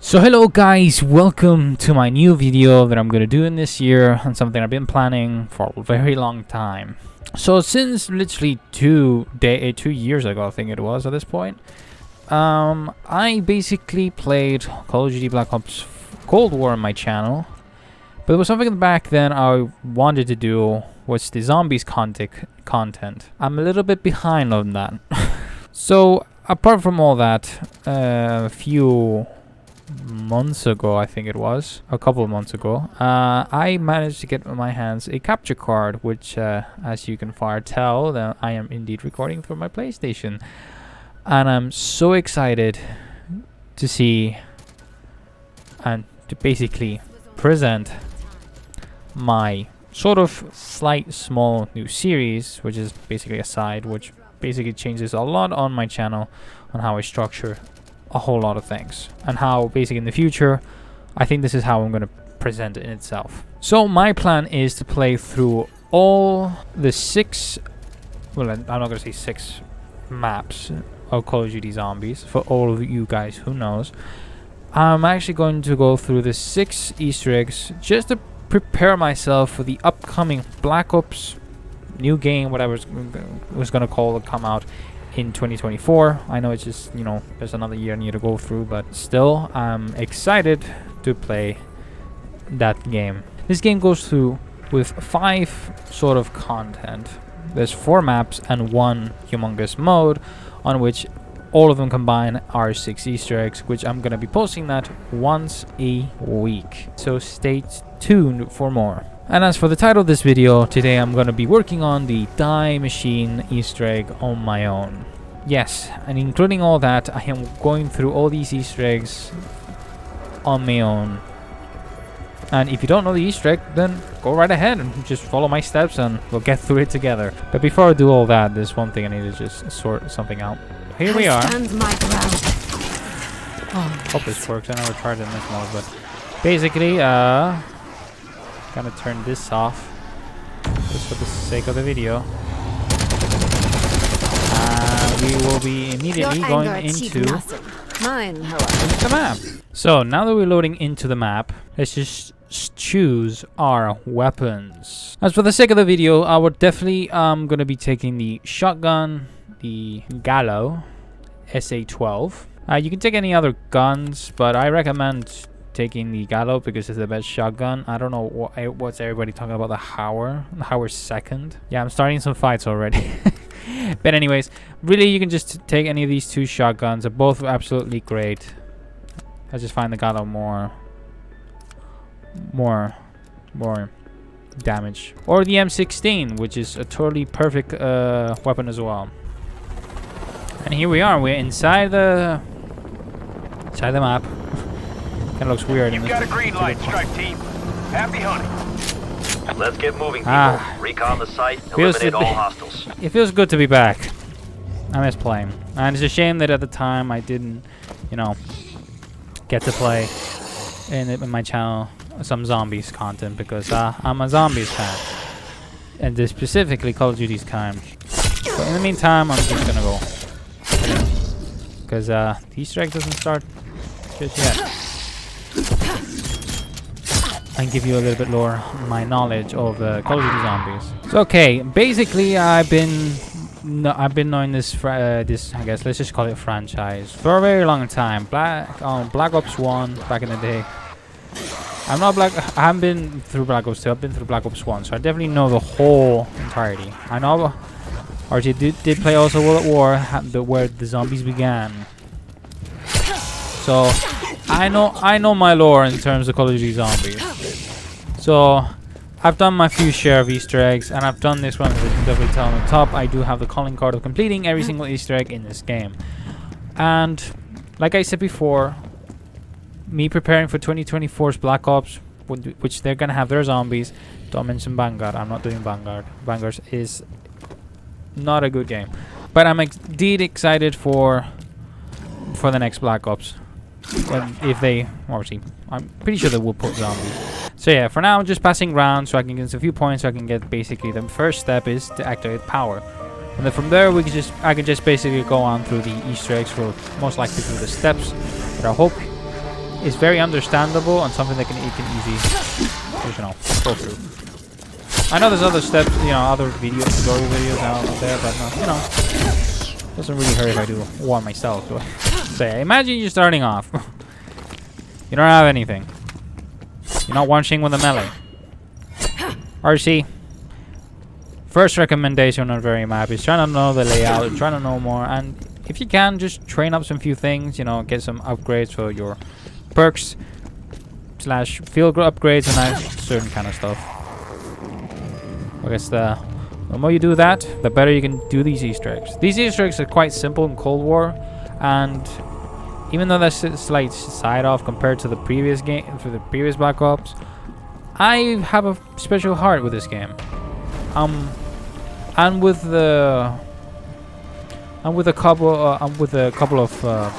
So hello guys, welcome to my new video that I'm gonna do in this year on something I've been planning for a very long time. So since literally 2 years ago, I think it was at this point, I basically played Call of Duty Black Ops Cold War on my channel, but there was something back then I wanted to do was the zombies content. I'm a little bit behind on that. So apart from all that, a few months ago, I think it was a couple of months ago, I managed to get in my hands a capture card, which as you can far tell, that I am indeed recording through my PlayStation, and I'm so excited to see and to basically present my sort of slight small new series, which is basically a side which basically changes a lot on my channel on how I structure a whole lot of things, and how basically in the future I think this is how I'm going to present it in itself. So my plan is to play through all the 6, well, I'm not going to say 6 maps of Call of Duty Zombies. For all of you guys who knows, I'm actually going to go through the 6 Easter eggs just to prepare myself for the upcoming Black Ops new game, whatever was going to call it, come out in 2024. I know it's just, you know, there's another year I need to go through, but still I'm excited to play that game. This game goes through with 5 sort of content. There's 4 maps and 1 humongous mode, on which all of them combined are 6 Easter eggs, which I'm gonna be posting that once a week, so stay tuned for more. And as for the title of this video, today I'm going to be working on the Maschine Easter egg on my own. Yes, and including all that, I am going through all these Easter eggs on my own. And if you don't know the Easter egg, then go right ahead and just follow my steps and we'll get through it together. But before I do all that, there's one thing I need to just sort something out. Here we are. Hope this works. I know I tried it in this mode, but basically, gonna turn this off just for the sake of the video. We will be immediately going into the map. So now that we're loading into the map, let's just choose our weapons. As for the sake of the video, I would definitely gonna be taking the shotgun, the Gallo SA-12. You can take any other guns, but I recommend taking the Gallo because it's the best shotgun. I don't know what's everybody talking about the Howard second. Yeah, I'm starting some fights already. But anyways, really you can just take any of these 2 shotguns. They're both absolutely great. I just find the Gallo more damage. Or the M16, which is a totally perfect weapon as well. And here we are. We're inside the map. Kind of looks weird. You've got a green light, strike team. Happy hunting. Let's get moving, people. Recon the site, eliminate all hostiles. It feels good to be back. I miss playing. And it's a shame that at the time I didn't, you know, get to play in my channel some zombies content, because I'm a zombies fan. And this specifically Call of Duty's kind. So in the meantime, I'm just gonna go. Because the Easter egg doesn't start just yet. And give you a little bit more my knowledge of Call of Duty Zombies. So okay, basically I've been knowing this I guess let's just call it franchise for a very long time. Black Ops 1 back in the day. I haven't been through Black Ops 2. I've been through Black Ops 1, so I definitely know the whole entirety. I know RT did play also World at War, where the zombies began. So I know my lore in terms of Call of Duty Zombies. So I've done my few share of Easter eggs, and I've done this one, as you can definitely tell on the top. I do have the calling card of completing every single Easter egg in this game. And like I said before, me preparing for 2024's Black Ops, which they're gonna have their zombies. Don't mention Vanguard. I'm not doing Vanguard. Vanguard is not a good game, but I'm indeed excited for the next Black Ops. If they, obviously, I'm pretty sure they will put zombies. So yeah, for now I'm just passing around so I can get a few points. So I can get basically the first step is to activate power, and then from there I can just basically go on through the Easter eggs, for most likely through the steps. But I hope is very understandable and something that you can easily, you know, go through. I know there's other steps, you know, other tutorial videos out there, but you know, doesn't really hurt if I do one myself. So say, imagine you're starting off. You don't have anything. You're not one-shing with a melee. RC. First recommendation on very map is trying to know the layout, trying to know more, and if you can, just train up some few things. You know, get some upgrades for your perks / field upgrades and that certain kind of stuff. I guess the more you do that, the better you can do these Easter eggs. These Easter eggs are quite simple in Cold War, and even though that's a slight side off compared to the previous game, for the previous Black Ops, I have a special heart with this game. And with a couple of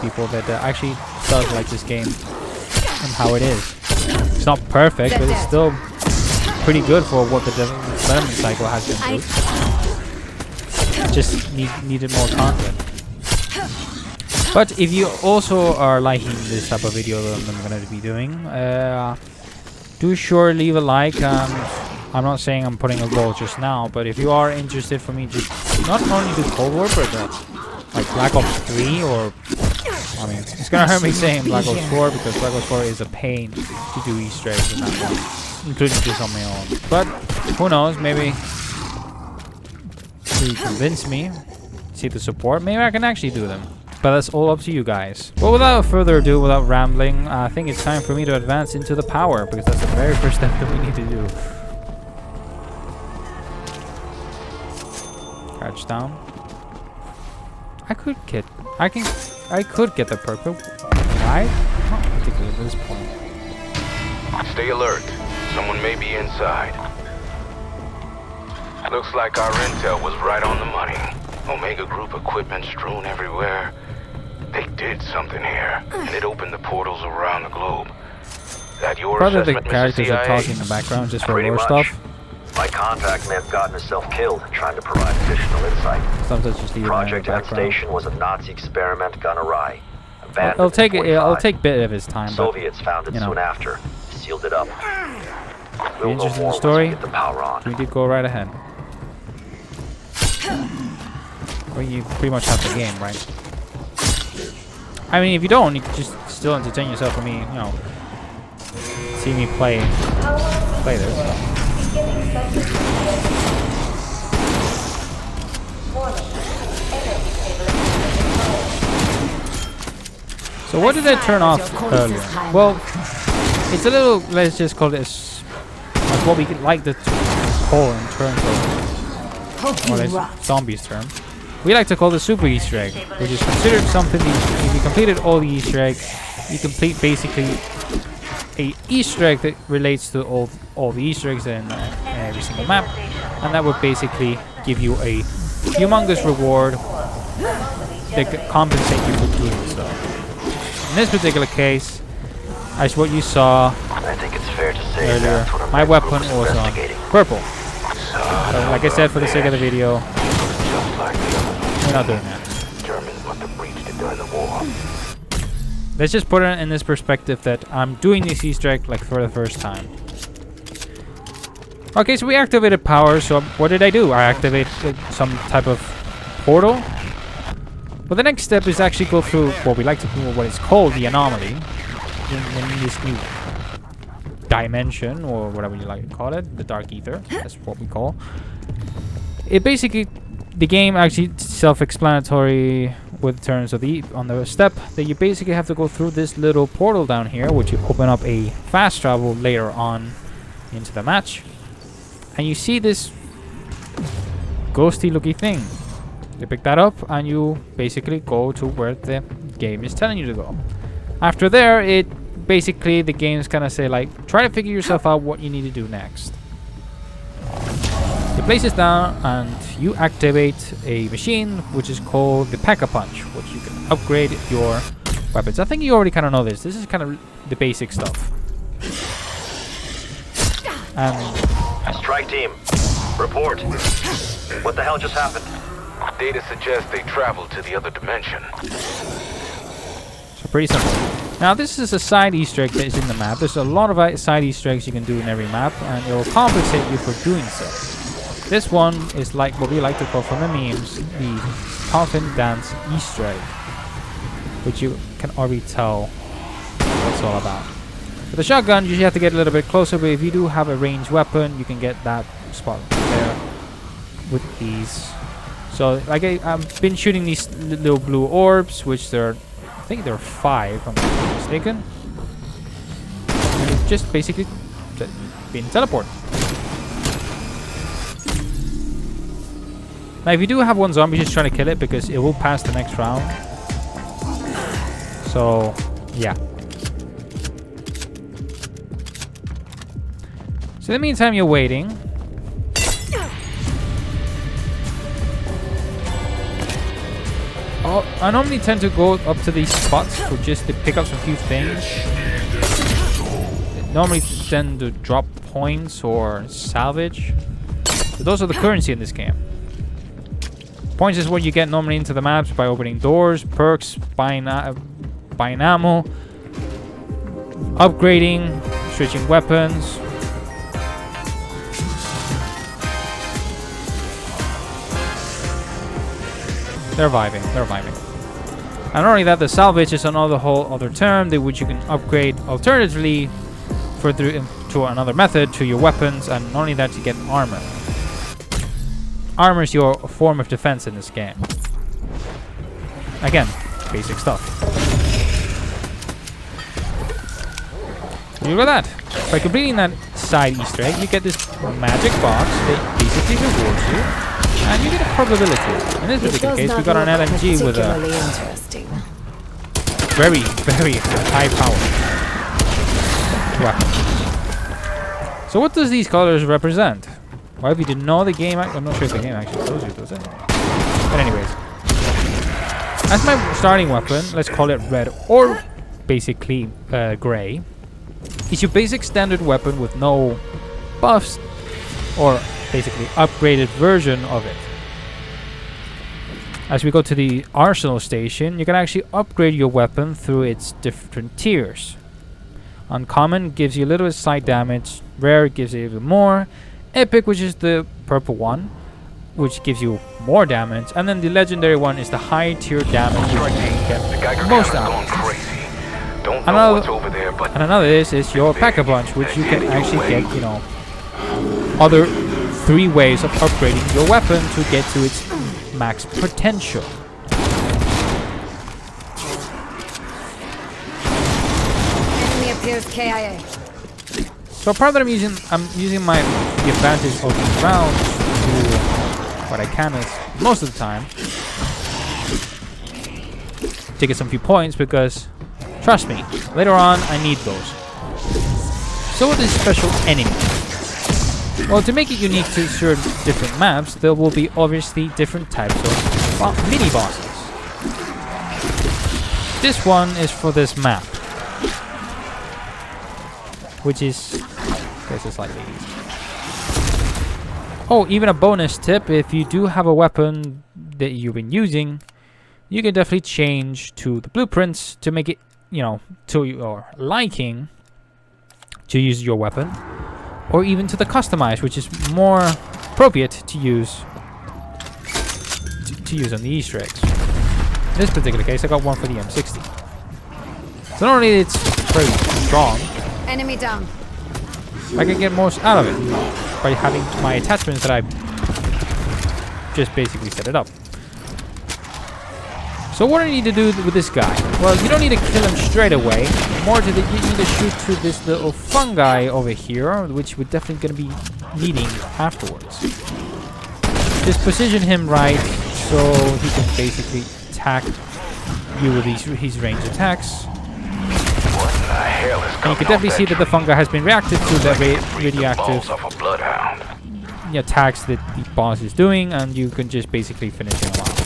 people that actually does like this game and how it is. It's not perfect, but it's still pretty good for what the development cycle has been through. Just needed more content. But if you also are liking this type of video that I'm going to be doing, do sure leave a like. I'm not saying I'm putting a goal just now, but if you are interested for me just not only do Cold War, but like Black Ops 3 or... I mean, it's going to hurt me saying Black Ops 4 because Black Ops 4 is a pain to do Easter eggs in that one, including just on my own. But who knows, maybe to convince me, see the support, maybe I can actually do them. But that's all up to you guys. Well, without further ado, without rambling, I think it's time for me to advance into the power, because that's the very first step that we need to do. Crouch down. I could get the perk, but why? Not particularly at this point. Stay alert. Someone may be inside. Looks like our intel was right on the money. Omega Group equipment strewn everywhere. They did something here, and it opened the portals around the globe. That your Probably the assessment, Mr. characters are CIA? talking in the background just for Pretty more much. stuff. My contact may have gotten himself killed trying to provide additional insight. Sometimes just leave it in the Project N background. Station was a Nazi experiment gone awry. Abandoned It'll take in it'll 45. take bit of his time, but Soviets found it you know. soon after, sealed it up. You We'll know interested in the more story? once we get the power on. we did go right ahead. Well, you pretty much have the game, right? I mean, if you don't, you can just still entertain yourself for me, you know, see me play this. So what did I turn off earlier? Well, it's a little, let's just call this like what we like to call in terms of, well, it's zombies term. We like to call the super Easter egg, which is considered something that if you completed all the Easter eggs, you complete basically a Easter egg that relates to all the Easter eggs in every single map, and that would basically give you a humongous reward that could compensate you for doing so. In this particular case, as what you saw I think it's fair to say earlier, that's what my weapon group's was on investigating. purple. So, like I said, for the sake of the video, we're not doing that. Germans must have breached it during the war. Let's just put it in this perspective that I'm doing this Easter egg like for the first time. Okay, so we activated power. So what did I do? I activated some type of portal. Well, the next step is actually go through what we like to do, what is called the anomaly, in this new dimension, or whatever you like to call it, the dark ether. That's what we call it. Basically, the game actually self-explanatory with terms of on the step that you basically have to go through this little portal down here, which you open up a fast travel later on into the match, and you see this ghosty looking thing. You pick that up and you basically go to where the game is telling you to go. After there, it basically the game's kind of say like, try to figure yourself out what you need to do next. You place this down and you activate a machine which is called the Pack-a-Punch, which you can upgrade your weapons. I think you already kind of know this. This is kind of the basic stuff. Strike team, report. What the hell just happened? Data suggests they traveled to the other dimension. So pretty simple. Now this is a side Easter egg that is in the map. There's a lot of side Easter eggs you can do in every map, and it will compensate you for doing so. This one is like what we like to call from the memes, the coffin dance Easter egg, which you can already tell what it's all about. With the shotgun, you usually have to get a little bit closer, but if you do have a ranged weapon, you can get that spot there with ease. So like I've been shooting these little blue orbs, which I think there are 5, if I'm not mistaken. And it's just basically been teleported. Now if you do have one zombie, just trying to kill it because it will pass the next round. So yeah. So in the meantime, you're waiting. Oh, I normally tend to go up to these spots for just to pick up some few things. They normally tend to drop points or salvage. So those are the currency in this game. Points is what you get normally into the maps by opening doors, perks, buying ammo, upgrading, switching weapons. They're vibing. And not only that, the salvage is another whole other term which you can upgrade alternatively further into another method to your weapons, and not only that, you get armor. Armor is your form of defense in this game. Again, basic stuff. Look at that. By completing that side Easter egg, you get this magic box that basically rewards you. And you get a probability. In this particular case, we got an LMG with a very, very high power weapon. So what does these colors represent? Well, if you didn't know the game, I'm not sure if the game actually tells you, does it? But anyways, as my starting weapon, let's call it red or basically gray, is your basic standard weapon with no buffs or basically upgraded version of it. As we go to the arsenal station, you can actually upgrade your weapon through its different tiers. Uncommon gives you a little bit of side damage, rare gives you even more, epic, which is the purple one, which gives you more damage, and then the legendary one is the high tier damage which you can get most damage. And another is your pack-a-punch, which you can actually get, you know, other 3 ways of upgrading your weapon to get to its max potential. Enemy appears KIA. So part that I'm using the advantage of these rounds to do what I can is most of the time to get some few points, because trust me, later on I need those. So what is special enemy? Well, to make it unique to certain different maps, there will be obviously different types of mini-bosses. This one is for this map, which is, I guess it's slightly easy. Oh, even a bonus tip, if you do have a weapon that you've been using, you can definitely change to the blueprints to make it, you know, to your liking to use your weapon. Or even to the customize, which is more appropriate to use on the Easter eggs. In this particular case, I got one for the M60. So not only it's very strong, Enemy down. I can get most out of it by having my attachments that I just basically set it up. So what do I need to do with this guy? Well, you don't need to kill him straight away. More to the, you need to shoot to this little fungi over here, which we're definitely going to be needing afterwards. Just position him right so he can basically attack you with his ranged attacks. What in the hell is And you can definitely see that the fungi has been reacted to the radioactive attacks that the boss is doing, and you can just basically finish him off.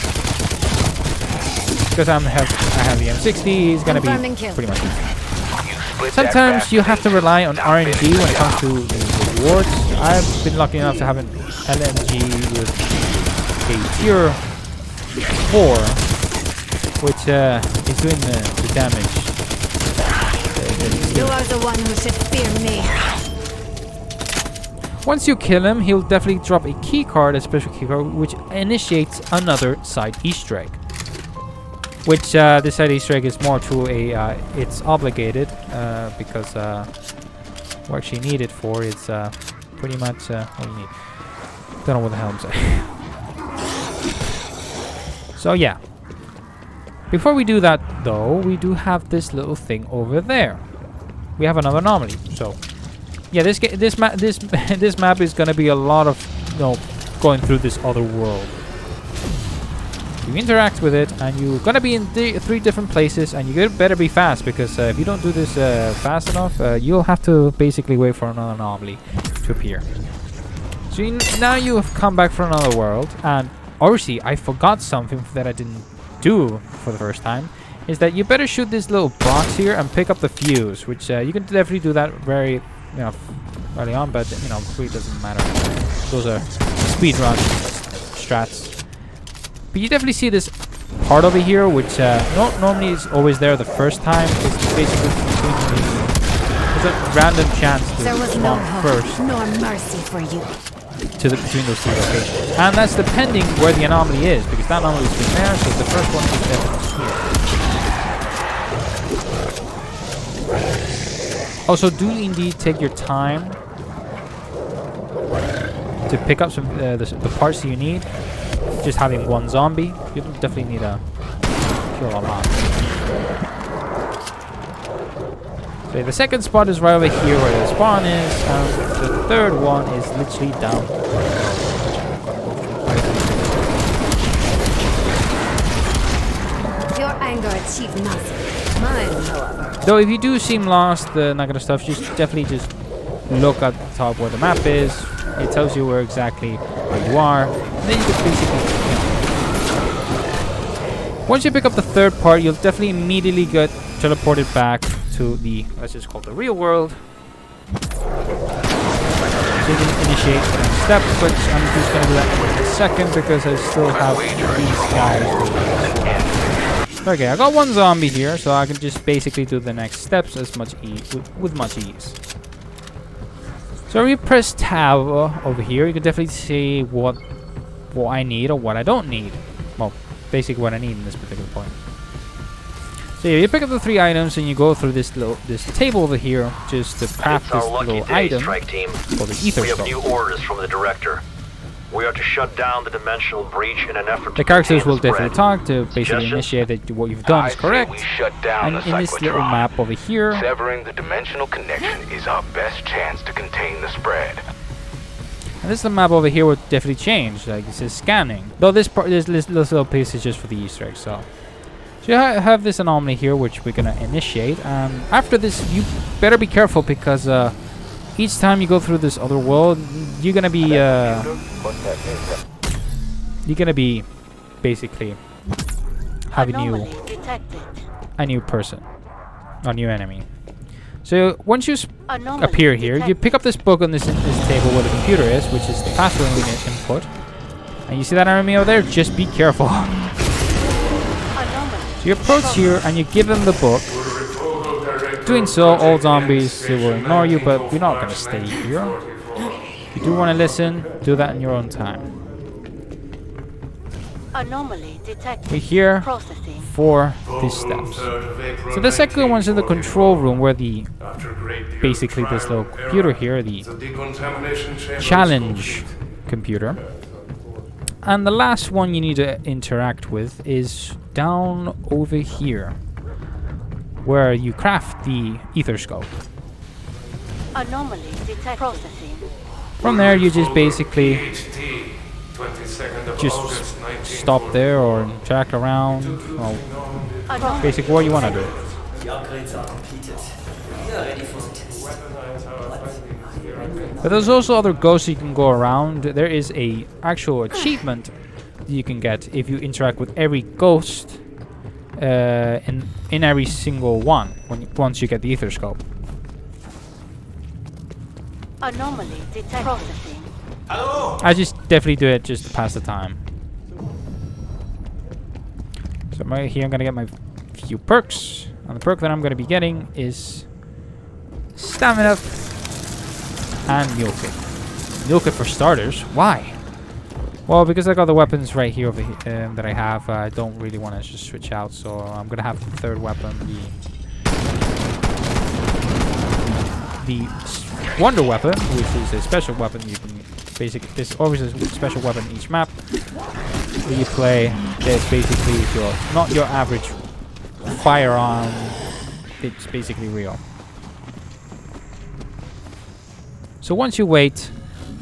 Because I have the M60, he's gonna be pretty much easy. Sometimes you have to rely on RNG when it comes to the rewards. I've been lucky enough to have an LMG with a tier 4, which is doing the damage the one who should fear me. Once you kill him, he'll definitely drop a key card, a special key card, which initiates another side Easter egg. Which this side Easter egg is more to a it's obligated because what actually need it for is pretty much what you need. Don't know what the hell I'm saying. So yeah. Before we do that though, we do have this little thing over there. We have another anomaly. So yeah, this map is gonna be a lot of going through this other world. You interact with it, and you're gonna be in 3 different places, and you better be fast because if you don't do this fast enough, you'll have to basically wait for another anomaly to appear. So now you have come back from another world, and obviously I forgot something that I didn't do for the first time. Is that you better shoot this little box here and pick up the fuse, which you can definitely do that very early on, but it really doesn't matter. Those are speedrun strats. But you definitely see this part over here, which normally is always there the first time. It's basically there's a random chance to spawn first. Nor mercy for you. Between those 2 locations, and that's depending where the anomaly is, because that anomaly is been there, so the first one is definitely here. Also, do indeed take your time to pick up some the parts that you need. Just having 1 zombie, you definitely need to kill a lot. Okay, the second spot is right over here where the spawn is, and the third one is literally down. Your anger achieved nothing. Mine, however. Though if you do seem lost, that kind of stuff, just definitely just look at the top where the map is. It tells you where exactly where you are. And then you can basically, once you pick up the third part, you'll definitely immediately get teleported back to the, let's just call it the real world. So you can initiate the next step, which I'm just going to do that in a second because I still have these guys. Okay, I got 1 zombie here, so I can just basically do the next steps as much with much ease. So if you press tab over here, you can definitely see what I need or what I don't need. Well, basically what I need in this particular point. So yeah, you pick up the 3 items and you go through this table over here just to craft this little item called the ether We have scope. new orders from the director. We are to shut down the dimensional breach in an effort to The characters contain will the definitely spread. talk to basically initiate that what you've done is correct. We shut down And the in this little cyclotron. map over here, Severing the dimensional connection is our best chance to contain the spread. and this little map over here will definitely change. Like it says scanning. Though this little piece is just for the Easter egg. So you have this anomaly here, which we're gonna initiate. And after this, you better be careful because each time you go through this other world, you're gonna be basically having a new person, a new enemy. So once you appear here, you pick up this book on this table where the computer is, which is the password we need to input. And you see that enemy over there? Just be careful. So you approach here and you give him the book. Doing so, all zombies will ignore you, but we're not gonna stay here. If you do want to listen, do that in your own time. Anomaly detected. We're here Processing. for these steps. So the second one's in the control room where the basically this little computer here, the challenge computer. And the last one you need to interact with is down over here, where you craft the ether scope. Anomaly detected. Processing. From there, you just basically just stop there or track around. Well, basically what you want to do. The upgrades are completed. We are ready for the test. But there's also other ghosts you can go around. There is a actual achievement you can get if you interact with every ghost in every single one once you get the ether scope. Anomaly detected. Processing. I just definitely do it just to pass the time. So right here I'm gonna get my few perks. And the perk that I'm gonna be getting is stamina, and mule kit. Mule kit for starters. Why? Well, because I got the weapons right here over here that I have. I don't really want to just switch out, so I'm gonna have the third weapon be the wonder weapon, which is a special weapon. You can basically, there's always a special weapon in each map that you play. That's basically not your average firearm. It's basically real. So once you wait,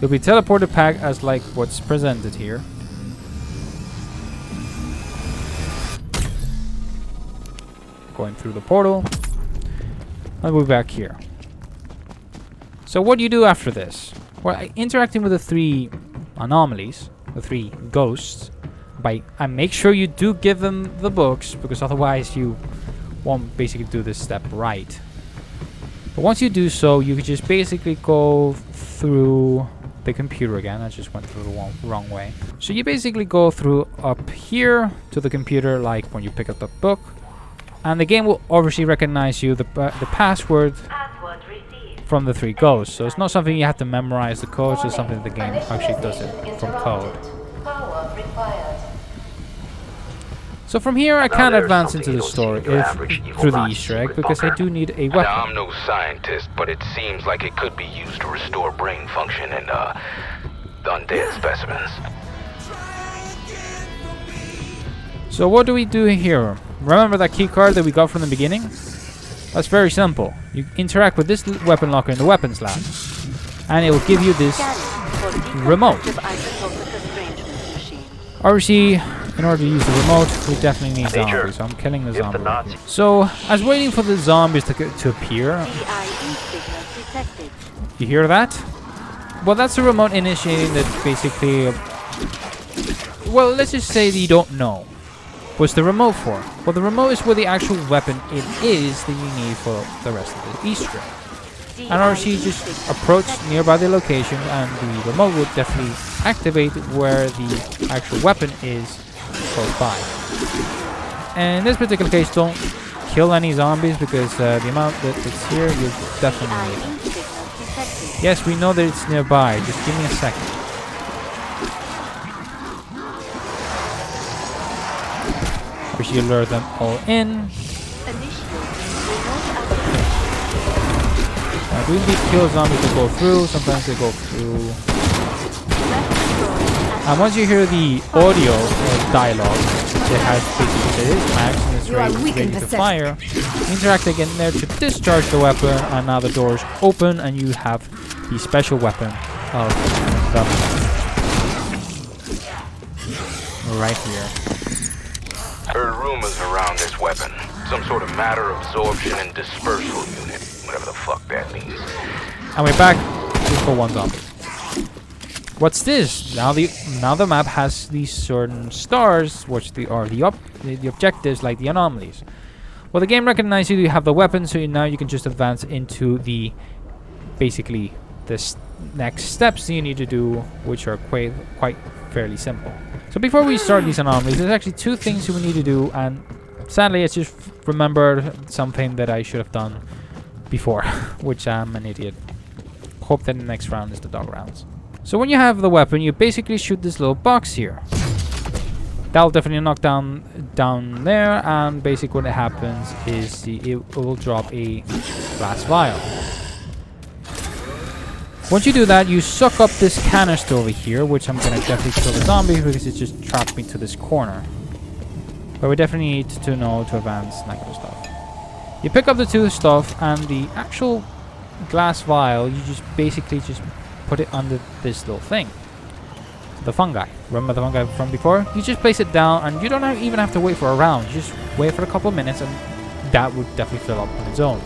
you'll be teleported back as like what's presented here. Going through the portal. And we're back here. So what do you do after this? Well, interacting with the 3 anomalies, the 3 ghosts, and make sure you do give them the books, because otherwise you won't basically do this step right. But once you do so, you can just basically go through the computer again. I just went through the wrong way. So you basically go through up here to the computer, like when you pick up the book, and the game will obviously recognize you the password from the 3 ghosts. So it's not something you have to memorize the code, it's something the game actually does it from code. So from here I can't advance into the story through the Easter egg, because I do need a weapon. Now, I'm no scientist, but it seems like it could be used to restore brain function in undead specimens. So what do we do here? Remember that key card that we got from the beginning? That's very simple. You interact with this weapon locker in the weapons lab, and it will give you this remote. Obviously, in order to use the remote, we definitely need zombies, so I'm killing the zombie. So, I was waiting for the zombies to appear. You hear that? Well, that's the remote initiating that basically... well, let's just say that you don't know. What's the remote for? Well, the remote is where the actual weapon it is that you need for the rest of the Easter egg. And obviously just approach nearby the location, and the remote would definitely activate where the actual weapon is close by. And in this particular case, don't kill any zombies, because the amount that's here, you definitely need. Yes, we know that it's nearby. Just give me a second. You lure them all in. We need to kill zombies to go through. Sometimes they go through. And once you hear the audio dialogue, it has basically it is max and it's ready to fire. Interact again there to discharge the weapon, and now the doors open and you have the special weapon of the right here. Heard rumors around this weapon. Some sort of matter absorption and dispersal unit. Whatever the fuck that means. And we're back just for one zombie. What's this? Now the map has these certain stars, which are the objectives, like the anomalies. Well, the game recognizes you have the weapon, so now you can just advance into the basically the next steps you need to do, which are quite fairly simple. So before we start these anomalies, there's actually 2 things we need to do, and sadly I just remembered something that I should have done before, which I'm an idiot. Hope that the next round is the dog rounds. So when you have the weapon, you basically shoot this little box here. That'll definitely knock down there, and basically what happens is it will drop a glass vial. Once you do that, you suck up this canister over here, which I'm gonna definitely kill the zombie because it just trapped me to this corner. But we definitely need to know to advance and that kind of stuff. You pick up the 2 stuff, and the actual glass vial, you just basically just put it under this little thing. The fungi. Remember the fungi from before? You just place it down, and you don't even have to wait for a round. You just wait for a couple of minutes, and that would definitely fill up on its own.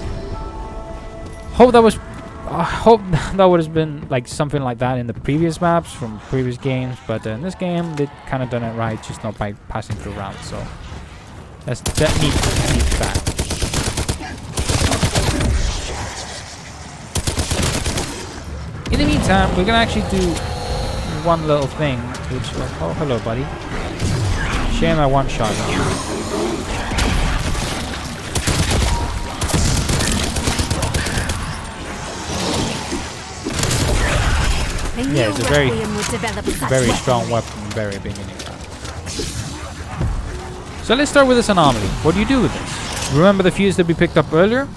I hope that would have been like something like that in the previous maps from previous games, but in this game they kind of done it right, just not by passing through rounds. So that needs back. In the meantime, we're gonna actually do one little thing, which oh hello buddy. Shame I one shot you. knew Yeah, it's a very, Ryamu would develop such very weaponry. strong weapon in the very beginning. So let's start with this anomaly. What do you do with this? Remember the fuse that we picked up earlier?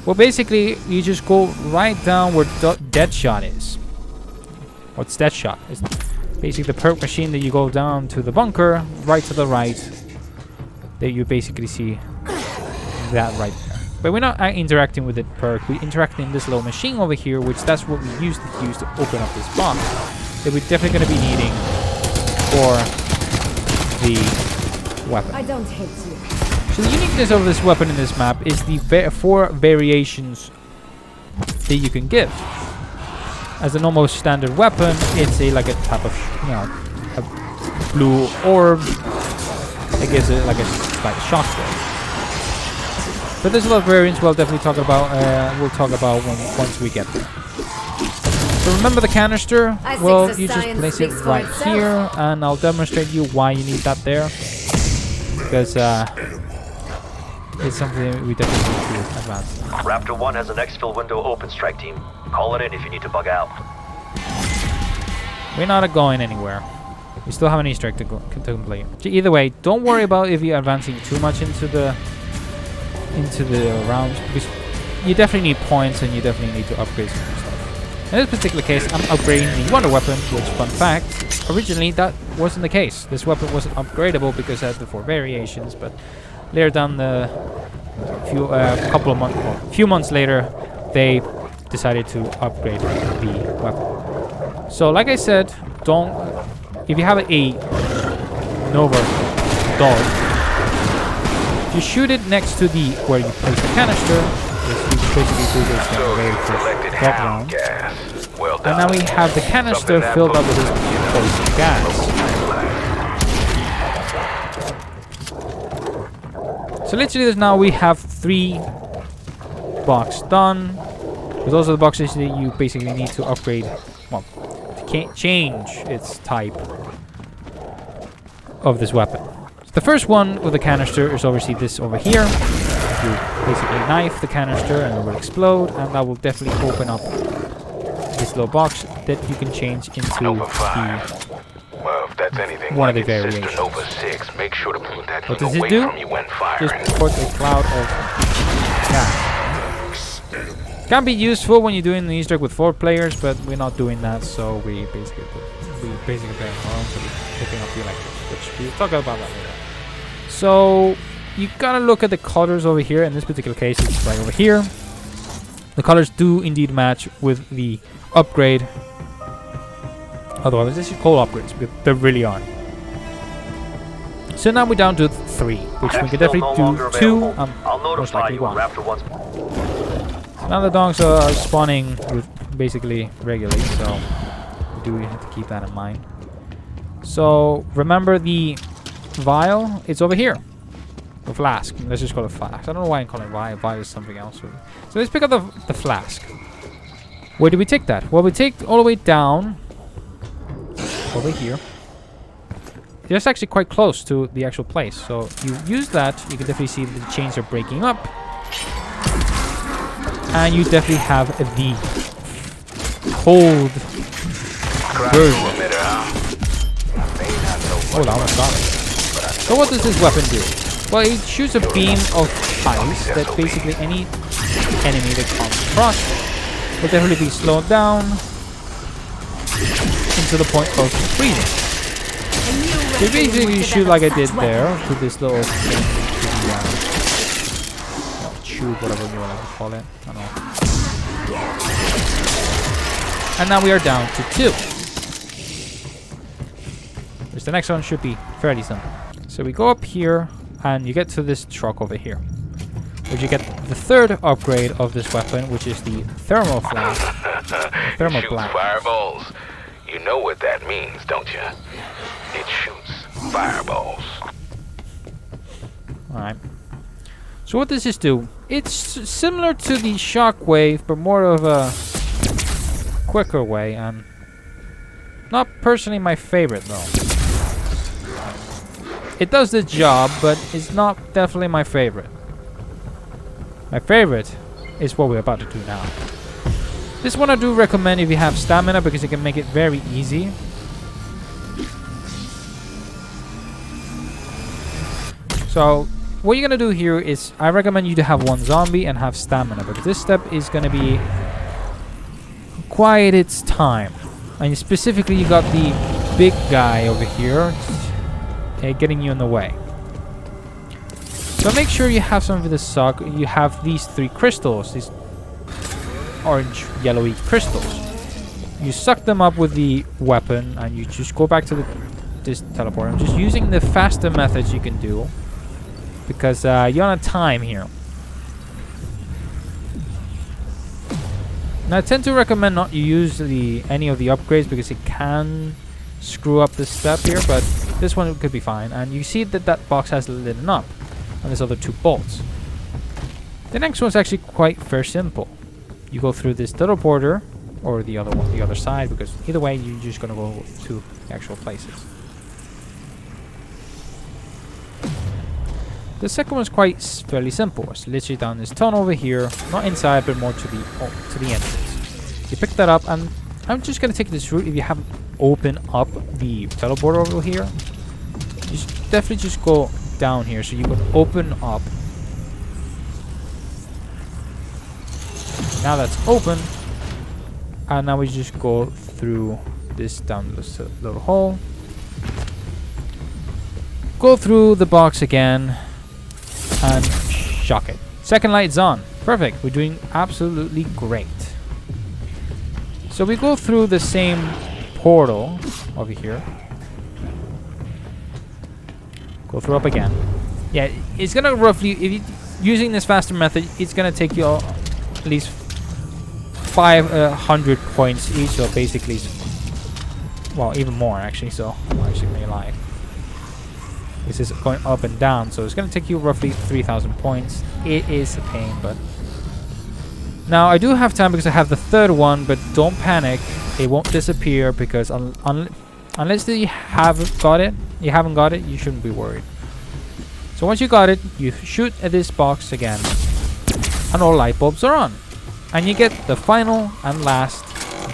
Well, basically, you just go right down where Deadshot is. What's Deadshot? It's basically the perk machine that you go down to the bunker, right to the right. That you basically see that right there. But we're not interacting with the perk. We interact in this little machine over here, which that's what we use the fuse to open up this box. That we're definitely going to be needing for the weapon. I don't hate you. So the uniqueness of this weapon in this map is the 4 variations that you can give. As a normal standard weapon, it's like a type of, a blue orb that gives it like a shockwave. But there's a lot of variants we'll definitely talk about. Once we get there. So remember the canister? Well, you just place it right here, and I'll demonstrate you why you need that there. Because it's something we definitely need to advance. Raptor 1 has an exfil window open, strike team. Call it in if you need to bug out. We're not going anywhere. We still have an Easter egg to complete. Either way, don't worry about if you're advancing too much into the rounds. Because you definitely need points and you definitely need to upgrade some stuff. In this particular case, I'm upgrading the wonder weapon, which, fun fact, originally that wasn't the case. This weapon wasn't upgradable because it had the 4 variations, but later down the few months later, they decided to upgrade the weapon. So like I said, if you have a Nova dog, you shoot it next to where you place the canister. You basically do this drop round. Well done. And now we have the canister filled up with this poison gas. So literally now we have 3 boxes done. But those are the boxes that you basically need to upgrade, well, to change its type of this weapon. So the first one with the canister is obviously this over here. You basically knife the canister and it will explode, and that will definitely open up this little box that you can change into Nova 5. Well, if that's anything one of like the its sister variations. Nova 6, make sure to put that What thing does it away do? from you when firing. Just put a cloud of gas. Can be useful when you're doing the Easter egg with 4 players, but we're not doing that, so we basically play on our own, so we're picking up the electric, which we'll talk about that later. So you gotta look at the colors over here. In this particular case, it's right over here. The colors do indeed match with the upgrade. Otherwise, this is called upgrades, but they really are. So now we're down to 3, which we can definitely do 2. I'll Most notify likely you when 1. Raptor 1's. So now the dogs are spawning with basically regularly, so we do have to keep that in mind. So remember the vial? It's over here. The flask. Let's just call it flask. I don't know why I'm calling it vial. Vial is something else. So let's pick up the flask. Where do we take that? Well, we take all the way down over here. It's actually quite close to the actual place. So you use that, you can definitely see the chains are breaking up. And you definitely have the old version. Oh, that almost got it. So what does this weapon do? Well, it shoots a beam of ice that basically any enemy that comes across will definitely be slowed down into the point of freezing. So basically you shoot like I did there to this little thing, to the tube, whatever you want to call it. I don't know. And now we are down to 2. Which the next one should be fairly simple. So we go up here and you get to this truck over here. Which you get the 3rd upgrade of this weapon, which is the thermal flash. Thermal blast. Fireballs. You know what that means, don't you? It shoots fireballs. Alright. So what does this do? It's similar to the shockwave, but more of a quicker way, and not personally my favorite though. It does the job, but it's not definitely my favorite. My favorite is what we're about to do now. This one I do recommend if you have stamina because it can make it very easy. So what you're gonna do here is I recommend you to have one zombie and have stamina, because this step is gonna be quite its time. And specifically you got the big guy over here getting you in the way. So make sure you have some of this sock. You have these 3 crystals, these orange yellowy crystals. You suck them up with the weapon and you just go back to this teleporter. I'm just using the faster methods you can do because you're on a time here. Now I tend to recommend not use any of the upgrades because it can screw up this step here, but this one could be fine. And you see that that box has lit up and there's other 2 bolts. The next one's actually quite very simple. You go through this teleporter or the other one, the other side, because either way you're just gonna go to the actual places. The second one's quite fairly simple. It's literally down this tunnel over here, not inside but more to the entrance. You pick that up, and I'm just gonna take this route. If you haven't opened up the teleporter over here, you definitely just go down here so you can open up. Now that's open, and now we just go through this down this little hole, go through the box again and shock it. Second light's on. Perfect. We're doing absolutely great. So we go through the same portal over here, go through up again. Yeah, it's gonna roughly, if you using this faster method, it's gonna take you at least 500 points each, so basically, well, even more actually, so I actually may lie. This is going up and down, so it's going to take you roughly 3,000 points. It is a pain, but... Now, I do have time because I have the third one, but don't panic. It won't disappear because unless you haven't got it, you shouldn't be worried. So once you got it, you shoot at this box again, and all light bulbs are on. And you get the final and last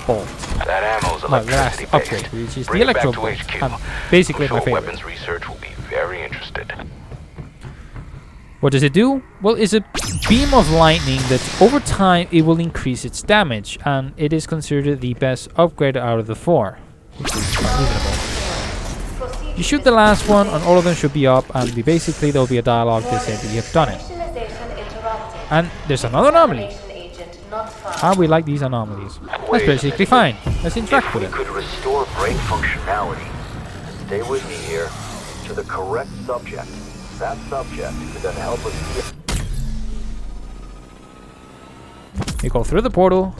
bolt. That ammo's electricity based. Upgrade, which is the Bring it back electro to bolt. HQ. Basically my I'm sure favorite. weapons research will be very interested. What does it do? Well, it's a beam of lightning that over time it will increase its damage, and it is considered the best upgrade out of the 4, which is quite reasonable. You shoot the last one and all of them should be up, and basically there will be a dialogue that says that you have done it. And there's another anomaly. We like these anomalies. That's basically fine. Let's interact with it. If we could restore brain functionality, stay with me here, to the correct subject. That subject could then help us. We go through the portal,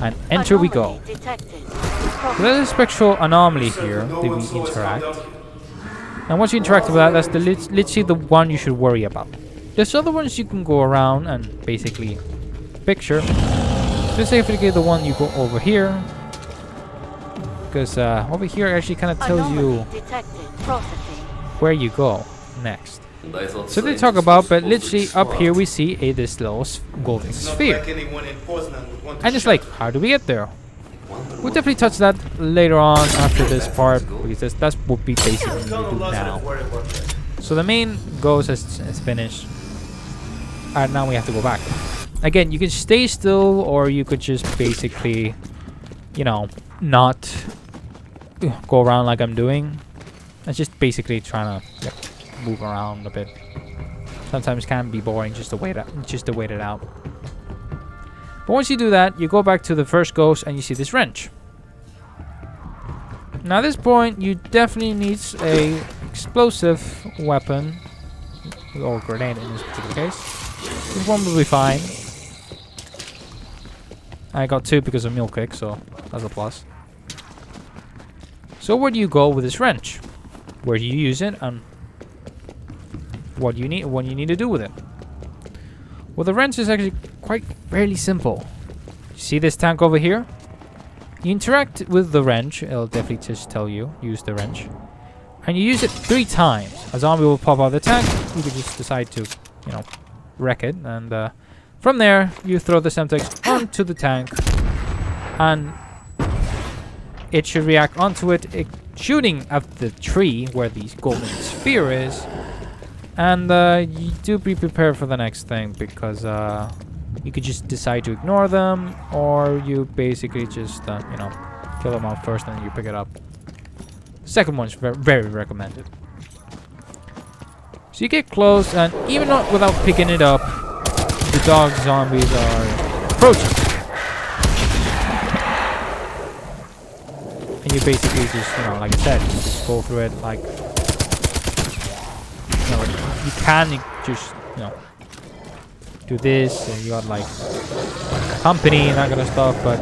and enter we go. Detected. So there's a spectral anomaly here that we interact. And once you interact with that, that's literally the one you should worry about. There's other ones you can go around and basically picture. Specifically the one you go over here, because over here actually kind of tells you where you go next. So they talk about, but literally up here we see this little golden sphere. And it's like, how do we get there? We'll definitely touch that later on after this part, because that's what we basically need to do now. So the main goals is finished, and now we have to go back. Again, you can stay still, or you could just basically, you know, not go around like I'm doing. It's just basically trying to move around a bit. Sometimes it can be boring just to wait it out. But once you do that, you go back to the first ghost and you see this wrench. Now at this point, you definitely need a explosive weapon, or grenade in this particular case. This one will be fine. I got 2 because of mule kick, so that's a plus. So where do you go with this wrench? Where do you use it, and what you need to do with it? Well, the wrench is actually quite fairly simple. You see this tank over here? You interact with the wrench. It'll definitely just tell you use the wrench, and you use it 3 times. A zombie will pop out of the tank. You could just decide to, you know, wreck it, and from there you throw the Semtex onto the tank, and it should react onto it, shooting at the tree where the golden sphere is. And you do be prepared for the next thing, because you could just decide to ignore them, or you basically just you know, kill them off first and then you pick it up. Second one's very recommended. So you get close, and even not without picking it up, the dog zombies are approaching. And you basically just, you know, like I said, just go through it like, you know, you can just, you know, do this, and you got like company and that kind of stuff, but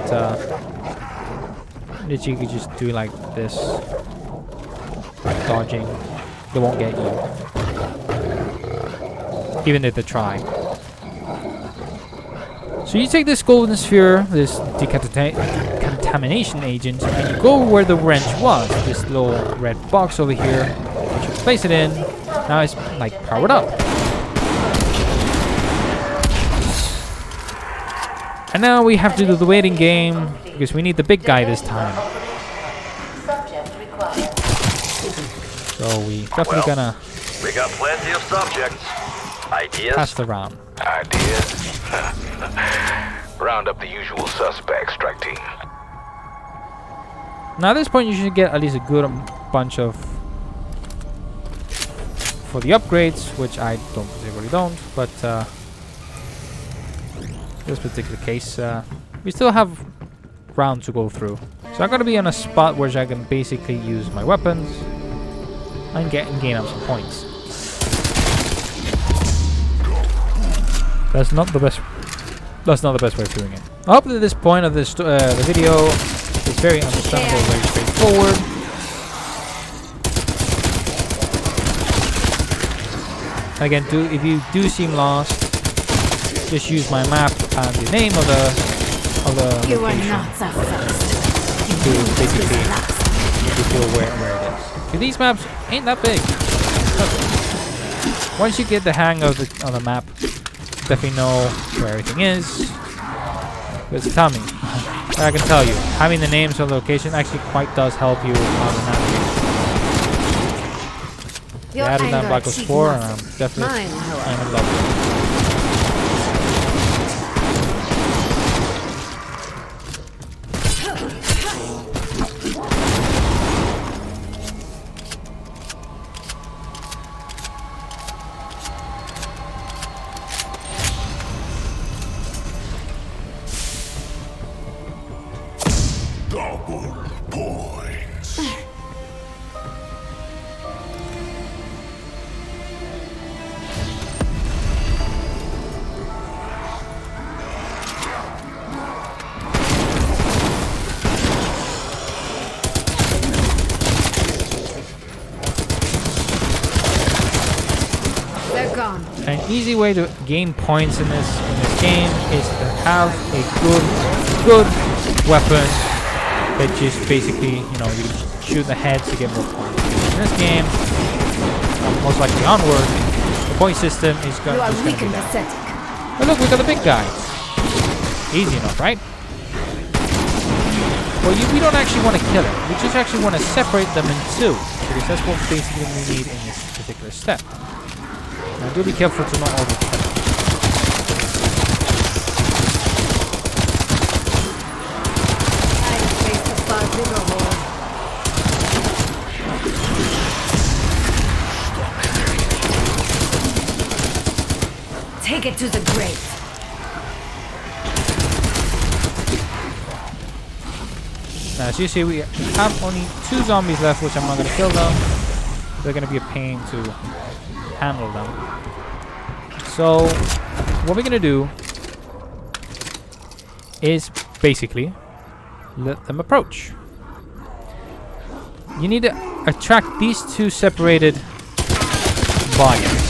literally you could just do like this, dodging. They won't get you, even if they try. So you take this golden sphere, this decontamination agent, and you go where the wrench was, this little red box over here, which you place it in. Now it's like powered up. And now we have to do the waiting game, because we need the big guy this time. So we definitely gonna We got plenty of subjects. Ideas? pass the round. Ideas? Round up the usual suspects, strike team. Now at this point you should get at least a good bunch of for the upgrades, which I particularly don't, but this particular case we still have round to go through. So I'm gonna be on a spot where I can basically use my weapons and gain up some points. That's not the best way of doing it. I hope that this point of this the video is very understandable, very straightforward. Again, if you do seem lost, just use my map and the name of the You are location not so fast. to basically feel where it is. 'Cause these maps ain't that big. Once you get the hang of the map, definitely know where everything is. Because tell me, I can tell you, having the names of the location actually quite does help you on the navigation. They Your added that anger Black Ops achieved 4, and I'm nothing. definitely Mine, however. I'm in love with it. They're gone. An easy way to gain points in this game is to have a good weapon that just basically, you know, you shoot the head to get more points. In this game, most likely onward, the point system is going You are to weak be and down. pathetic. But look, we got the big guy. Easy enough, right? Well, we don't actually want to kill it. We just actually want to separate them in two, because that's what basically we need in this particular step. Now, do be careful to not overkill. I faced a far bigger horde. Take it to the grave. Now, as you see, we have only 2 zombies left, which I'm not going to kill them. They're going to be a pain to handle them. So, what we're going to do is basically let them approach. You need to attract these 2 separated bodies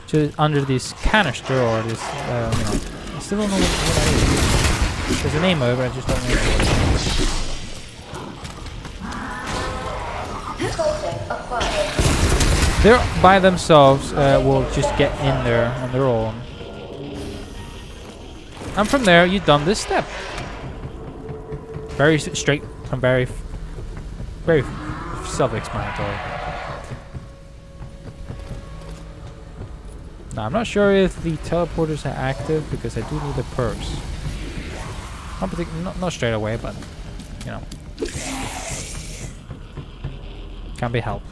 to under this canister or this, you know, I still don't know what that is. There's a name of it, but I just don't know what it is. They're by themselves, will just get in there on their own. And from there, you've done this step. Very straight and very self-explanatory. Now I'm not sure if the teleporters are active because I do need the perks. Not straight away, but you know, can be helped.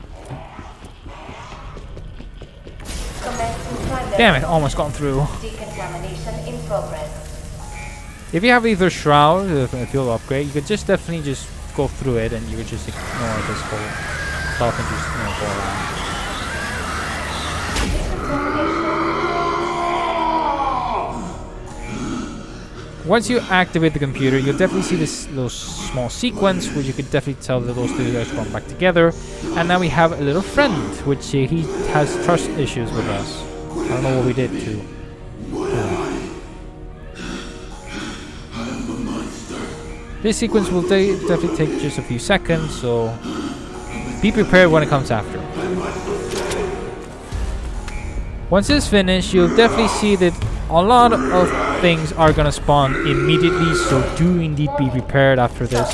Damn it! Almost gone through. Decontamination in progress. If you have either shroud, a fuel upgrade, you could just definitely just go through it, and you could just ignore this whole stuff and just go around. Once you activate the computer, you'll definitely see this little small sequence, which you could definitely tell that those two guys come back together. And now we have a little friend, which he has trust issues with us. I don't know what we did to. This sequence will definitely take just a few seconds, so be prepared when it comes after. Once it's finished, you'll definitely see that a lot of things are gonna spawn immediately, so do indeed be prepared after this.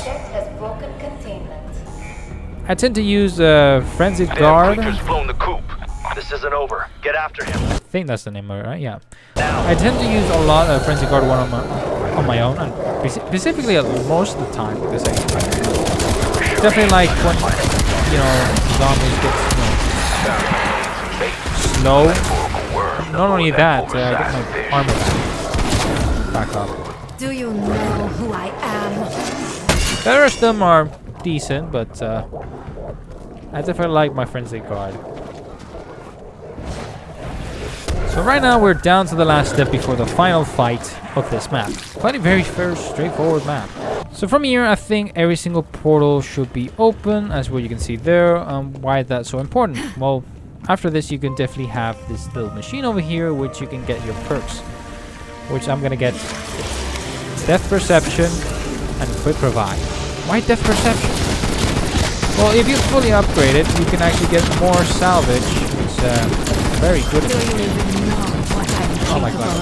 I tend to use Frenzied Guard. Flown the coop. This isn't over. Get after him. I think that's the name of it, right? Yeah. I tend to use a lot of Frenzied Guard on my own, and specifically most of the time, because I definitely like when, you know, zombies get slow. Not only that, I get my armor back up. Do you know who I am? The rest of them are decent, but I definitely like my Frenzied Guard. So right now we're down to the last step before the final fight of this map. Quite a very straightforward map. So from here, I think every single portal should be open, as what you can see there. Why is that so important? Well, after this, you can definitely have this little machine over here, which you can get your perks. Which I'm gonna get Death Perception and Quick Revive. Why Death Perception? Well, if you fully upgrade it, you can actually get more salvage. It's very good. Do you even know what I'm Oh my god.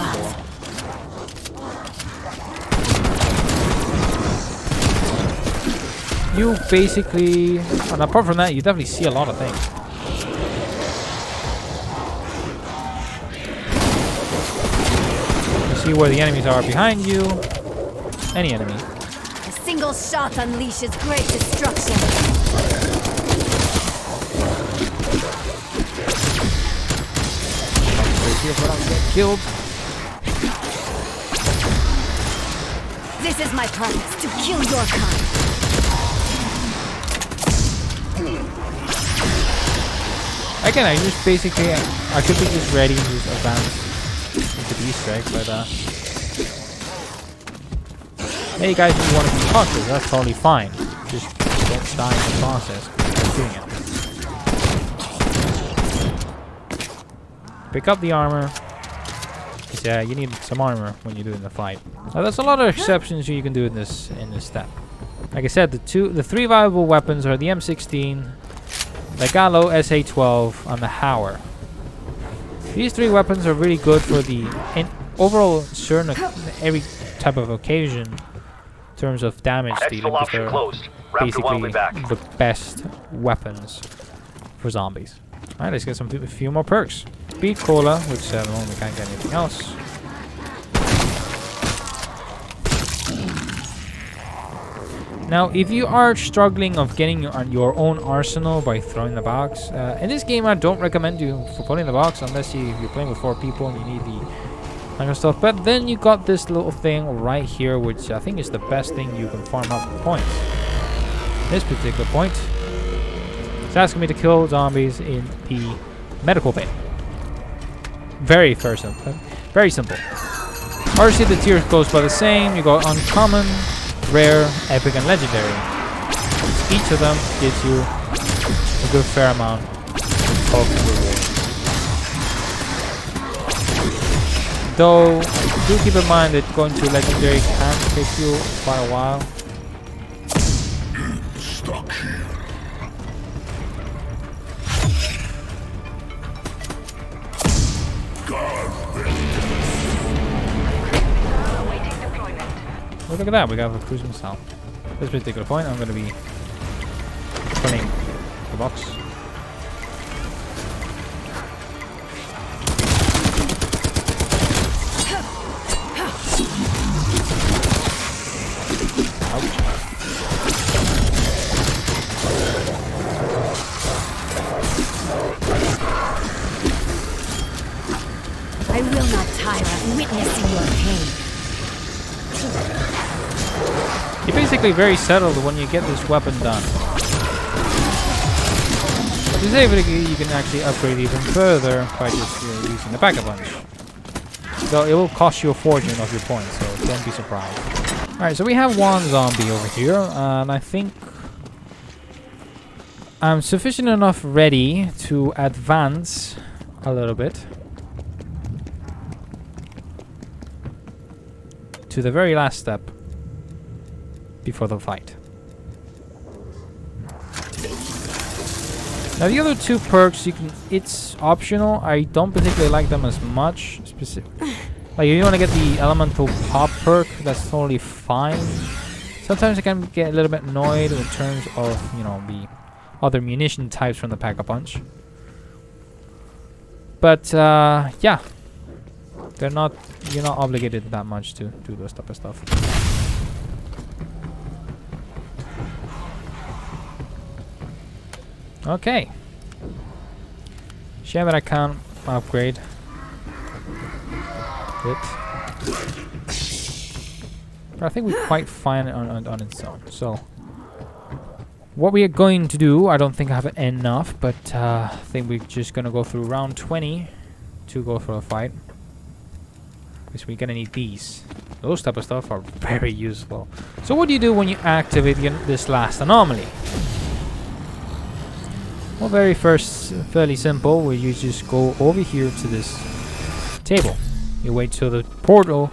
You basically, and apart from that, you definitely see a lot of things. You see where the enemies are behind you. Any enemy. A single shot unleashes great destruction. Killed. This is my purpose, to kill your kind. Again, I just basically, I could be just ready to just advance into the Easter egg, but hey guys, if you want to be cautious, that's totally fine. Just don't die in the process of doing it. Pick up the armor. Yeah, you need some armor when you're doing the fight. Now, there's a lot of exceptions you can do in this step. Like I said, the three viable weapons are the M16, the Gallo SA-12, and the Hauer. These three weapons are really good for the overall certain every type of occasion in terms of damage dealing, because they're basically the best weapons for zombies. Alright, let's get a few more perks. Speed Cola, which at the moment we can't get anything else. Now, if you are struggling of getting your own arsenal by throwing the box, in this game I don't recommend you for putting the box unless you're playing with 4 people and you need the kind of stuff. But then you got this little thing right here, which I think is the best thing you can farm up points. This particular point, it's asking me to kill zombies in the medical bay. Very simple. Very simple. Obviously the tier goes by the same. You got uncommon, rare, epic, and legendary. Each of them gives you a good fair amount of reward. Though, do keep in mind that going to legendary can take you quite a while. Look at that, we got a cruise missile. this particular point, I'm gonna be pulling the box. I will not tire of witnessing your pain. You're basically very settled when you get this weapon done. This ability you can actually upgrade even further by just using the Pack a Punch. So it will cost you a fortune of your points, so don't be surprised. Alright, so we have one zombie over here, and I think I'm sufficient enough ready to advance a little bit to the very last step before the fight. Now the other two perks, it's optional. I don't particularly like them as much. Like if you want to get the elemental pop perk, that's totally fine. Sometimes I can get a little bit annoyed in terms of, you know, the other munition types from the Pack a Punch. But yeah, you're not obligated that much to do those type of stuff. Okay. Shame that I can't upgrade it. But I think we're quite fine on its own. So what we are going to do, I don't think I have enough, but I think we're just gonna go through round 20 to go for a fight. Because we're gonna need these. Those type of stuff are very useful. So what do you do when you activate this last anomaly? Well, fairly simple, where you just go over here to this table. You wait till the portal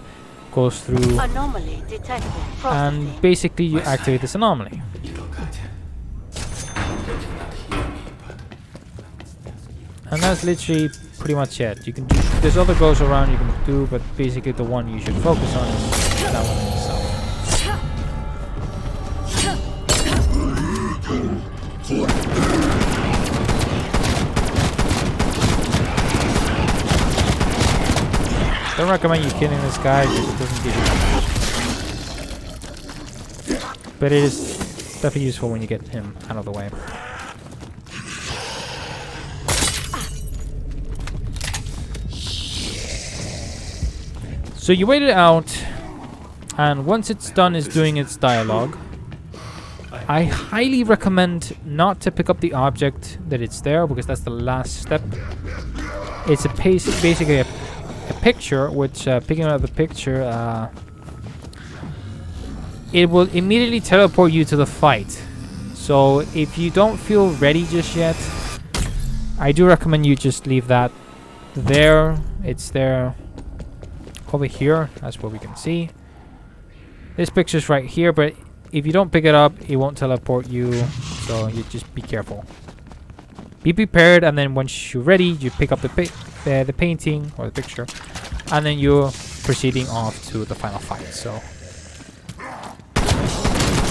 goes through, Anomaly detected. and basically you activate this anomaly. And that's literally pretty much it. You can do, there's other goes around you can do, but basically the one you should focus on is that one itself. Don't recommend you killing this guy because it doesn't give you damage. But it is definitely useful when you get him out of the way. So you wait it out, and once it's done is doing its dialogue, I highly recommend not to pick up the object that it's there, because that's the last step. It's basically a picture, which picking up the picture, it will immediately teleport you to the fight. So if you don't feel ready just yet, I do recommend you just leave that there. It's there over here, that's what we can see. This picture's right here, but if you don't pick it up, it won't teleport you, so you just be careful. Be prepared, and then once you're ready, you pick up the painting or the picture, and then you're proceeding off to the final fight. So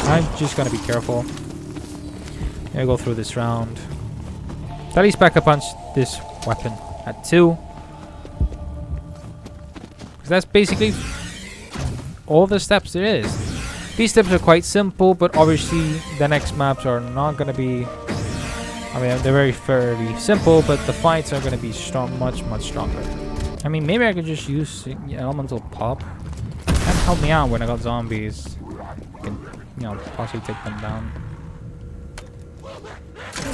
I'm just gonna be careful. Gonna go through this round. So at least Pack a Punch this weapon at 2. Because that's basically all the steps there is. These steps are quite simple, but obviously the next maps are not gonna be. I mean, they're fairly simple, but the fights are going to be much stronger. I mean, maybe I could just use elemental pop. That helped me out when I got zombies. I can, you know, possibly take them down.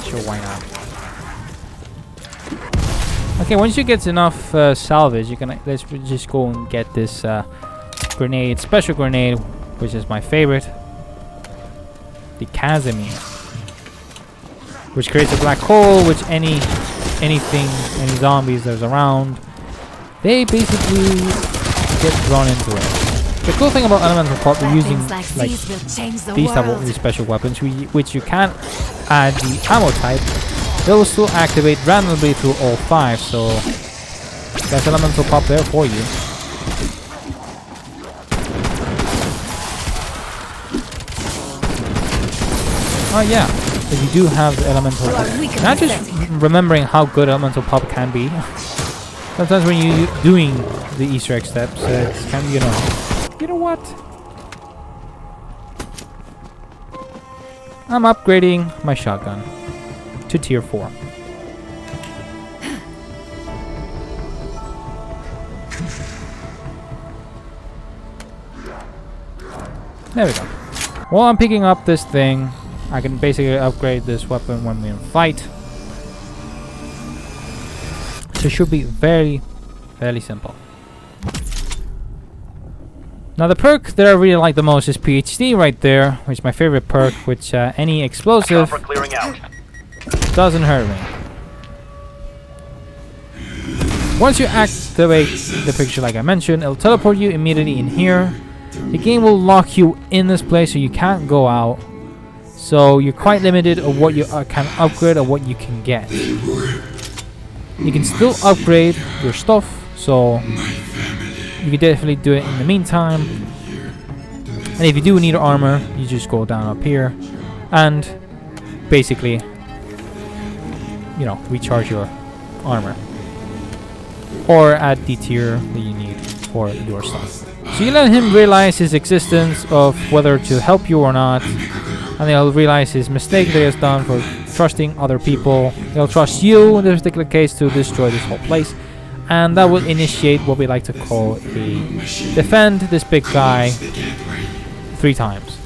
Sure, why not? Okay, once you get enough salvage, you can let's just go and get this grenade, special grenade, which is my favorite, the Casimir, which creates a black hole, which any zombies there's around, they basically get drawn into it. The cool thing about elemental pop, they're using like these type of special weapons, which you can't add the ammo type. Those still activate randomly through all 5, so that's elemental pop there for you. Oh yeah, if you do have the elemental, You are weak and not just pathetic. remembering how good elemental pop can be. Sometimes when you're doing the Easter egg steps, it's kind of, you know what? I'm upgrading my shotgun to tier 4. There we go. While I'm picking up this thing, I can basically upgrade this weapon when we're in fight. So it should be very, fairly simple. Now the perk that I really like the most is PhD right there, which is my favorite perk, which any explosive Chopper clearing out. doesn't hurt me. Once you activate the picture like I mentioned, it'll teleport you immediately in here. The game will lock you in this place so you can't go out. So you're quite limited of what you can upgrade or what you can get. You can still upgrade your stuff, so you can definitely do it in the meantime. And if you do need armor, you just go down up here and basically, you know, recharge your armor. Or add the tier that you need for your stuff. So you let him realize his existence of whether to help you or not. And he'll realize his mistake that he has done for trusting other people. He'll trust you in this particular case to destroy this whole place. And that will initiate what we like to call a defend this big guy 3 times.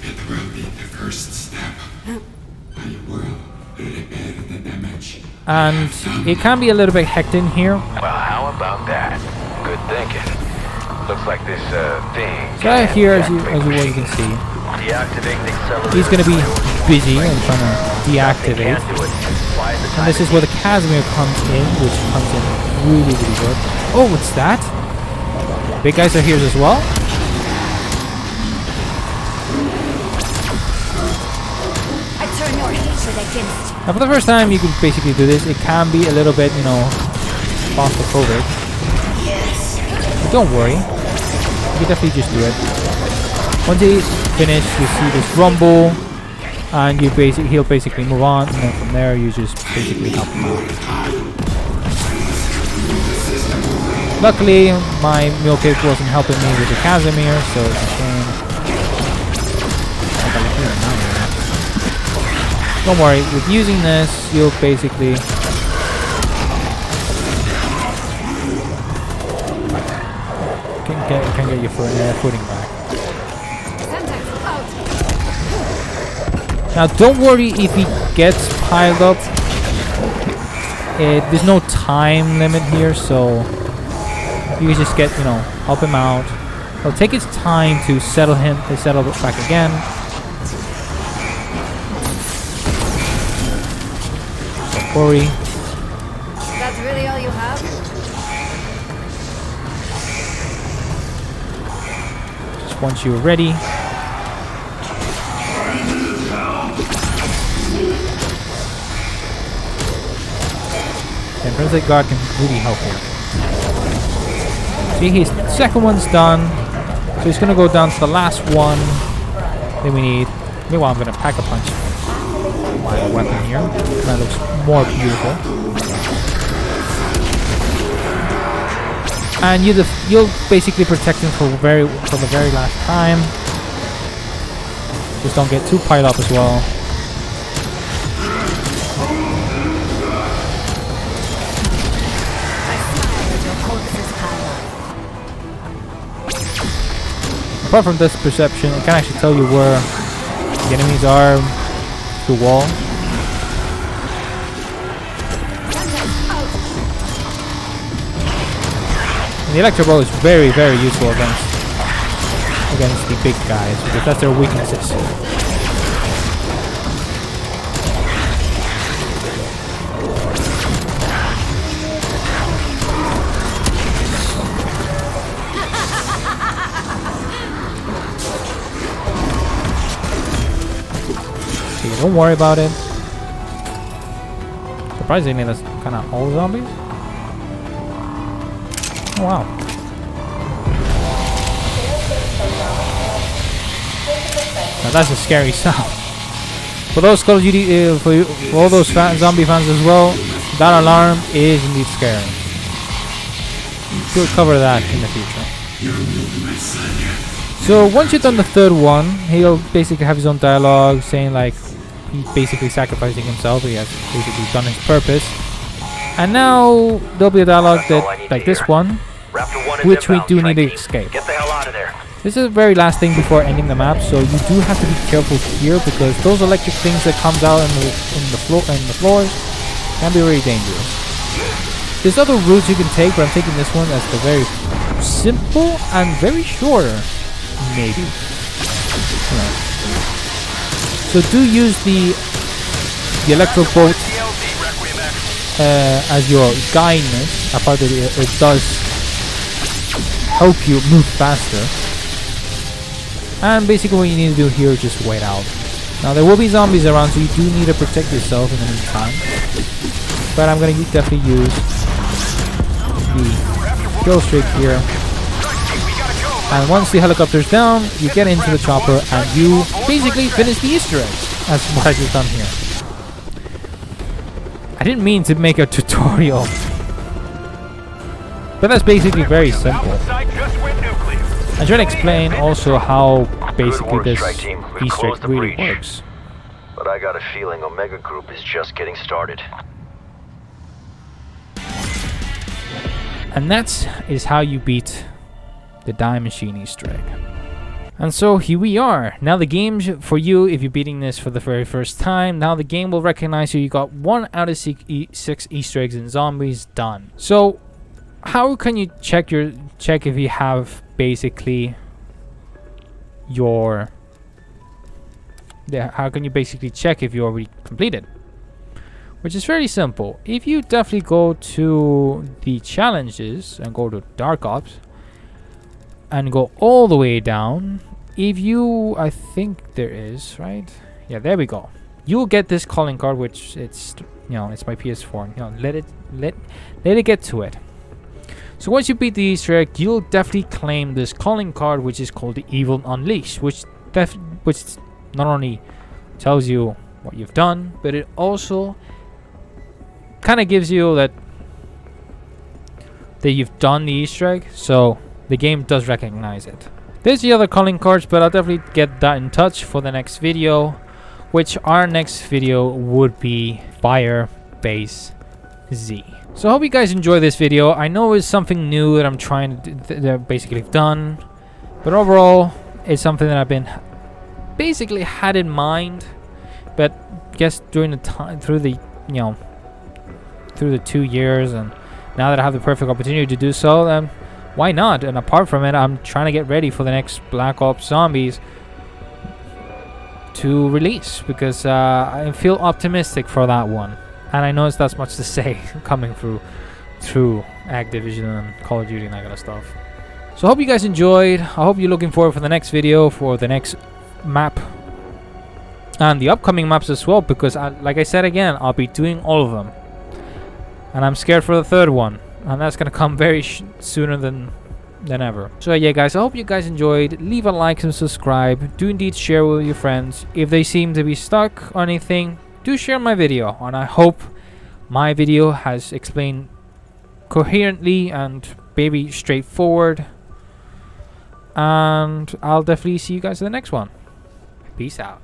And it can be a little bit hectic in here. Well, how about that? Good thinking. Looks like this thing. So right here, as you can see, Deactivating the accelerator. he's gonna be busy and trying to deactivate. And this is where the Casimir comes in, which comes in really, really good. Oh, what's that? Big guys are here as well. I turn your hatred against. Now, for the first time, you can basically do this. It can be a little bit, you know, claustrophobic. But don't worry. You can definitely just do it. Once he's finished, you see this rumble, and he'll basically move on, and then from there, you just basically help him out. Luckily, my mule kick wasn't helping me with the Casimir, so it's a shame. Don't worry, with using this, you'll basically can get your footing back. Now, don't worry if he gets piled up. There's no time limit here, so you can just get, you know, help him out. It'll take its time to settle back again. Don't worry. That's really all you have? Just once you're ready. And Forensic Guard can really help here. See, his second one's done. So he's gonna go down to the last one that we need. Meanwhile, I'm gonna pack a punch my weapon here. That looks more beautiful. And you'll basically protect him for the very last time. Just don't get too piled up as well. Apart from this perception, it can actually tell you where the enemies are through the wall. And the electro ball is very, very useful against the big guys because that's their weaknesses. Don't worry about it. Surprisingly, that's kind of all zombies. Oh wow. Now that's a scary sound. For those Call of Duty, for all those zombie fans as well, that alarm is indeed scary. We'll cover that in the future. So once you've done the third one, he'll basically have his own dialogue saying like he's basically sacrificing himself. He has basically done his purpose. And now there'll be a dialogue that, like this one, which we do need to escape. Get the hell out of there. This is the very last thing before ending the map, so you do have to be careful here because those electric things that comes out in the floors can be really dangerous. There's other routes you can take, but I'm taking this one as the very simple and very shorter, maybe. So do use the electro boat as your guidance. Apart that it does help you move faster. And basically what you need to do here is just wait out. Now there will be zombies around, so you do need to protect yourself in the meantime. But I'm gonna definitely use the kill streak here. And once the helicopter's down, you get into the chopper and you basically finish the Easter eggs. That's what I just done here. I didn't mean to make a tutorial, but that's basically very simple. I'm trying to explain also how basically this Easter egg really works. But I got a feeling Omega Group is just getting started. And that is how you beat the Die Machine Easter egg. And so here we are. Now the game for you, if you're beating this for the very first time, now the game will recognize you got 1 out of 6 Easter eggs in zombies done. So how can you check if you have basically your how can you basically check if you already completed? Which is very simple. If you definitely go to the challenges and go to Dark Ops and go all the way down, if you, I think there is, right? Yeah, there we go. You'll get this calling card, which it's, you know, it's my PS4. You know, let it get to it. So once you beat the Easter egg, you'll definitely claim this calling card, which is called the Evil Unleashed, which not only tells you what you've done, but it also kind of gives you that you've done the Easter egg, so the game does recognize it. There's the other calling cards, but I'll definitely get that in touch for the next video, which our next video would be Fire Base Z. So I hope you guys enjoy this video. I know it's something new that I'm trying to basically done, but overall it's something that I've been basically had in mind, but guess during the time through the 2 years, and now that I have the perfect opportunity to do so, then why not? And apart from it, I'm trying to get ready for the next Black Ops Zombies to release, because I feel optimistic for that one. And I know it's not much to say coming through Activision and Call of Duty and that kind of stuff. So I hope you guys enjoyed. I hope you're looking forward for the next video, for the next map, and the upcoming maps as well, because like I said again, I'll be doing all of them. And I'm scared for the third one, and that's gonna come very sooner than ever. So yeah guys, I hope you guys enjoyed. Leave a like and subscribe. Do indeed share with your friends. If they seem to be stuck or anything, do share my video, and I hope my video has explained coherently and very straightforward. And I'll definitely see you guys in the next one. Peace out.